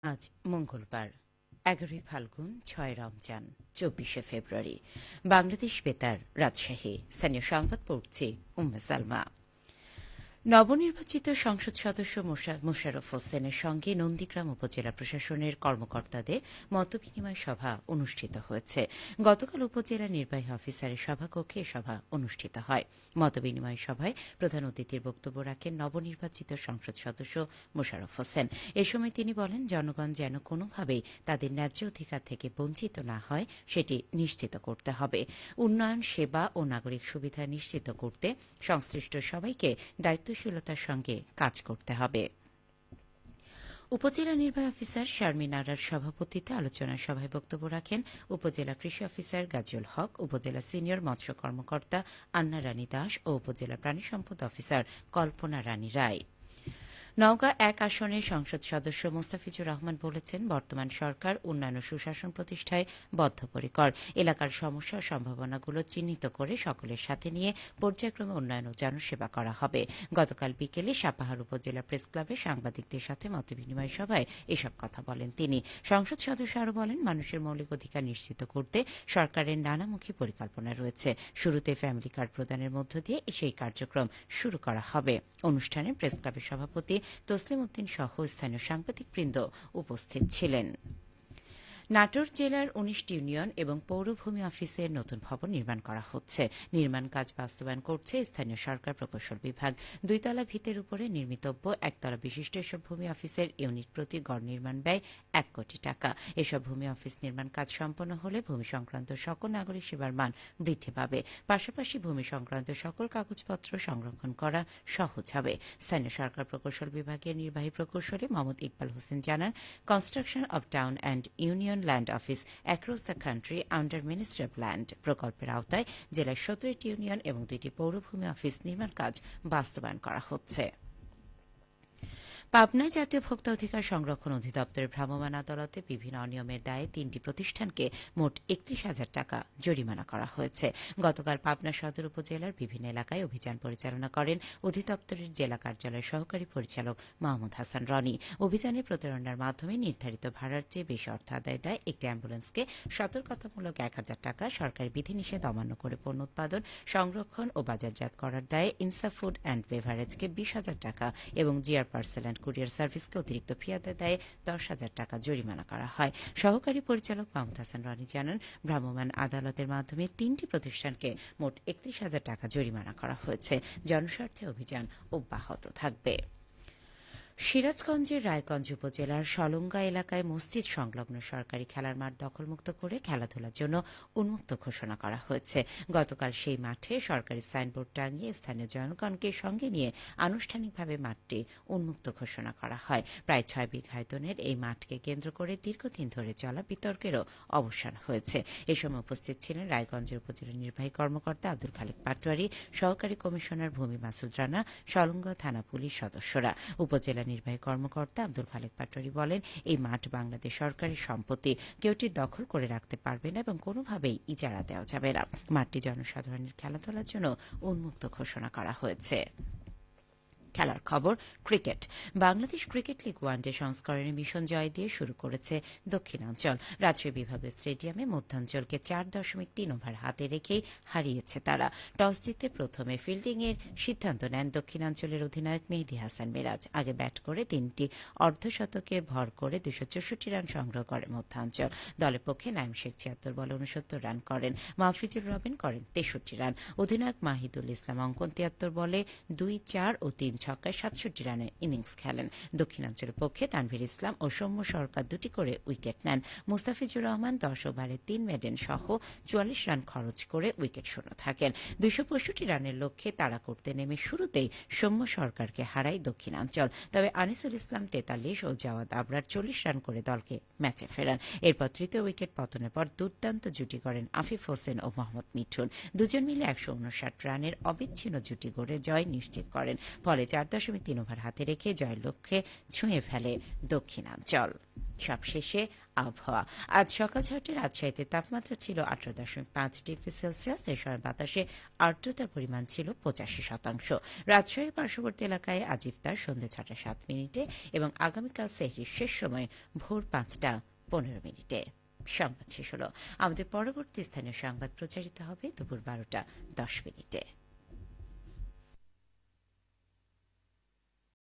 আজ মঙ্গলবার ১১ ফাল্গুন ৬ রমজান ২৪ ফেব্রুয়ারি বাংলাদেশ বেতার রাজশাহী স্থানীয় সংবাদ পড়ছি উম্মে সালমা। নবনির্বাচিত সংসদ সদস্য মোশাররফ হোসেনের সঙ্গে নন্দীগ্রাম উপজেলা প্রশাসনের কর্মকর্তাদের মতবিনিময় সভা অনুষ্ঠিত হয়েছে। গতকাল উপজেলা নির্বাহী অফিসারের সভাকক্ষে এ সভা অনুষ্ঠিত হয়। মতবিনিময় সভায় প্রধান অতিথির বক্তব্য রাখেন নবনির্বাচিত সংসদ সদস্য মোশাররফ হোসেন। এ সময় তিনি বলেন, জনগণ যেন কোনোভাবেই তাদের ন্যায্য অধিকার থেকে বঞ্চিত না হয় সেটি নিশ্চিত করতে হবে। উন্নয়ন, সেবা ও নাগরিক সুবিধা নিশ্চিত করতে সংশ্লিষ্ট সবাইকে দায়িত্বশীলতার সঙ্গে কাজ করতে হবে। উপজেলা নির্বাহী অফিসার শারমিন আরার সভাপতিত্বে আলোচনা সভায় বক্তব্য রাখেন উপজেলা কৃষি অফিসার গাজীউল হক, উপজেলা সিনিয়র মৎস্য কর্মকর্তা আন্না রানী দাস ও উপজেলা প্রাণী সম্পদ অফিসার কল্পনা রানী রায়। নওগাঁ ১ আসনের সংসদ সদস্য মোস্তাফিজুর রহমান বলেছেন, বর্তমান সরকার উন্নয়ন ও সুশাসন প্রতিষ্ঠায় বদ্ধপরিকর। এলাকার সমস্যা ও সম্ভাবনাগুলো চিহ্নিত করে সকলের সাথে নিয়ে পর্যায়ক্রমে উন্নয়ন ও জনসেবা করা হবে। গতকাল বিকেলে সাপাহার উপজেলা প্রেস ক্লাবে সাংবাদিকদের সাথে মতবিনিময় সভায় এসব কথা বলেন তিনি। সংসদ সদস্য আরও বলেন, মানুষের মৌলিক অধিকার নিশ্চিত করতে সরকারের নানামুখী পরিকল্পনা রয়েছে। শুরুতে ফ্যামিলি কার্ড প্রদানের মধ্য দিয়ে সেই কার্যক্রম শুরু করা হবে। অনুষ্ঠানে প্রেস ক্লাবের সভাপতি তসলিম উদ্দিন সহ স্থানীয় সাংবাদিকবৃন্দ উপস্থিত ছিলেন। নাটোর জেলার ১৯টি ইউনিয়ন এবং পৌরভূমি অফিসের নতুন ভবন নির্মাণ করা হচ্ছে। নির্মাণ কাজ বাস্তবায়ন করছে স্থানীয় সরকার প্রকৌশল বিভাগ। ২ তলা ভিতের উপরে নির্মিতব্য একতলা বিশিষ্ট এসব ভূমি অফিসের ইউনিট প্রতি গড় নির্মাণ ব্যয় ১ কোটি টাকা। এসব ভূমি অফিস নির্মাণ কাজ সম্পন্ন হলে ভূমি সংক্রান্ত সকল নাগরিক সেবার মান বৃদ্ধি পাবে। পাশাপাশি ভূমি সংক্রান্ত সকল কাগজপত্র সংরক্ষণ করা সহজ হবে। স্থানীয় সরকার প্রকৌশল বিভাগের নির্বাহী প্রকৌশলী মোহাম্মদ ইকবাল হোসেন জানান, construction of town and union land office across the country under ministry of land প্রকল্পের আওতায় জেলার ১৭টি ইউনিয়ন এবং ২টি পৌরভূমি অফিস নির্মাণ কাজ বাস্তবায়ন করা হচ্ছে। পাবনায় জাতীয় ভোক্তা অধিকার সংরক্ষণ অধিদপ্তরের ভ্রাম্যমাণ আদালতে বিভিন্ন অনিয়মের দায়ে ৩টি প্রতিষ্ঠানকে মোট ৩১,০০০ টাকা জরিমানা করা হয়েছে। গতকাল পাবনা সদর উপজেলার বিভিন্ন এলাকায় অভিযান পরিচালনা করেন অধিদপ্তরের জেলা কার্যালয়ের সহকারী পরিচালক মাহমুদ হাসান রনি। অভিযানে প্রতারণার মাধ্যমে নির্ধারিত ভাড়ার চেয়ে বেশি অর্থ আদায় দেয় একটি অ্যাম্বুলেন্সকে সতর্কতামূলক ১,০০০ টাকা, সরকারি বিধিনিষেধ অমান্য করে পণ্য উৎপাদন, সংরক্ষণ ও বাজারজাত করার দায়ে ইনসাফ ফুড অ্যান্ড বেভারেজকে ২০,০০০ টাকা এবং জিআর পার্সেল অ্যান্ড কুরিয়ার সার্ভিসকে অতিরিক্ত ফি আদায় দায়ে ১০,০০০ টাকা জরিমানা করা হয়। সহকারী পরিচালক মাহমুদ হাসান রনি জানান, ভ্রাম্যমাণ আদালতের মাধ্যমে ৩টি প্রতিষ্ঠানকে মোট ৩১,০০০ টাকা জরিমানা করা হয়েছে। জনস্বার্থে অভিযান অব্যাহত থাকবে। সিরাজগঞ্জের রায়গঞ্জ উপজেলার সলঙ্গা এলাকায় মসজিদ সংলগ্ন সরকারি খেলার মাঠ দখলমুক্ত করে খেলাধুলার জন্য উন্মুক্ত ঘোষণা করা হয়েছে। গতকাল সেই মাঠে সরকারি সাইনবোর্ড টাঙিয়ে স্থানীয় জনগণকে সঙ্গে নিয়ে আনুষ্ঠানিকভাবে মাঠটি উন্মুক্ত ঘোষণা করা হয়। প্রায় ৬ বিঘা আয়তনের এই মাঠকে কেন্দ্র করে দীর্ঘদিন ধরে চলা বিতর্কেরও অবসান হয়েছে। এ সময় উপস্থিত ছিলেন রায়গঞ্জের উপজেলা নির্বাহী কর্মকর্তা আব্দুল খালেক পাটোয়ারি, সহকারী কমিশনার ভূমি মাসুদ রানা, সলঙ্গা থানা পুলিশ সদস্যরা। উপজেলা নির্বাহী কর্মকর্তা আব্দুল খালেক পাটোয়ারি বলেন, এই মাঠ বাংলাদেশ সরকারের সম্পত্তি, কেউ এটি দখল করে রাখতে পারবে না এবং কোনোভাবেই ইজারা দেওয়া যাবে না। মাঠটি জনসাধারণের খেলাধুলার জন্য উন্মুক্ত ঘোষণা করা হয়েছে। খেলার খবর, cricket. Bangladesh cricket league one day সংস্করণে মিশন জয় দিয়ে শুরু করেছে দক্ষিণাঞ্চল। রাজশাহী বিভাগীয় স্টেডিয়ামে মধ্যাঞ্চলকে ৪.৩ ওভার হাতে রেখেই হারিয়েছে তারা। টস জিতে প্রথমে ফিল্ডিংয়ের সিদ্ধান্ত নেন দক্ষিণাঞ্চলের অধিনায়ক মেহেদী হাসান মিরাজ। আগে ব্যাট করে ৩টি অর্ধশতকে ভর করে ২৬৪ রান সংগ্রহ করে মধ্যাঞ্চল। দলের পক্ষে নাইম শেখ ৭৬ বলে ৬৯ রান করেন। মাহফিজুর রবিন করেন ৬৩ রান। অধিনায়ক মাহিদুল ইসলাম অঙ্কন ৭৩ বলে ২, ৪ ও ৩ ছক্কায় ৬৭ রানের ইনিংস খেলেন। দক্ষিণাঞ্চলের পক্ষে তানভীর ইসলাম ও সৌম্য সরকার ২টি করে উইকেট নেন। মুস্তাফিজুর রহমান ১০ ওভারে ৩ মেডেন সহ ৪৪ রান খরচ করে উইকেট শূন্য থাকেন। ২৬৫ রানের লক্ষ্যে তাড়া করতে নেমে শুরুতেই সৌম্য সরকারকে হারায় দক্ষিণাঞ্চল। তবে আনিসুল ইসলাম ৪৩ ও জাওয়াদ আবরার ৪০ রান করে দলকে ম্যাচে ফেরান। এরপর তৃতীয় উইকেট পতনের পর দুর্দান্ত জুটি করেন আফিফ হোসেন ও মোহাম্মদ মিঠুন। দুজন মিলে ১৫৯ রানের অবিচ্ছিন্ন জুটি গড়ে জয় নিশ্চিত করেন। ফলে ৪.৩ ওভার হাতে রেখে জয়ের লক্ষ্যে ছুঁয়ে ফেলে দক্ষিণাঞ্চল। সবশেষে আবহাওয়া। আজ সকাল ৬টায় রাজশাহীতে তাপমাত্রা ছিল ১৮.৫ ডিগ্রি সেলসিয়াস। এ সময় বাতাসে আর্দ্রতার পরিমাণ ছিল ৮৫%। রাজশাহী পার্শ্ববর্তী এলাকায় আজ ইফতার সন্ধ্যে ৬টা ৭ মিনিটে এবং আগামীকাল সেহরির শেষ সময় ভোর ৫টা ১৫ মিনিটে। সংবাদ শেষ হলো। আমাদের পরবর্তী স্থানীয় সংবাদ প্রচারিত হবে দুপুর ১২টা ১০ মিনিটে।